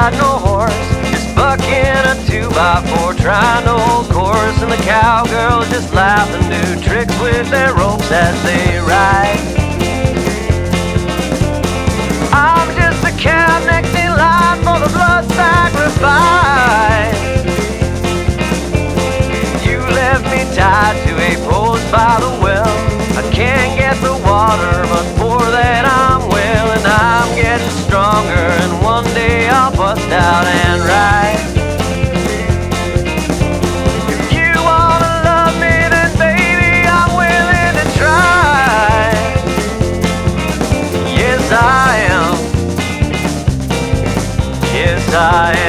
ride no horse, just bucking a 2x4, trying to hold course, and the cowgirls just laugh and do tricks with their ropes as they ride. I'm just a cow next in line for the blood sacrifice. You left me tied to a post by the well. I can't get the water, but for that I'm well, and I'm getting stronger, and one day I'll bust out and ride. If you wanna love me, then baby, I'm willing to try. Yes, I am. Yes, I am.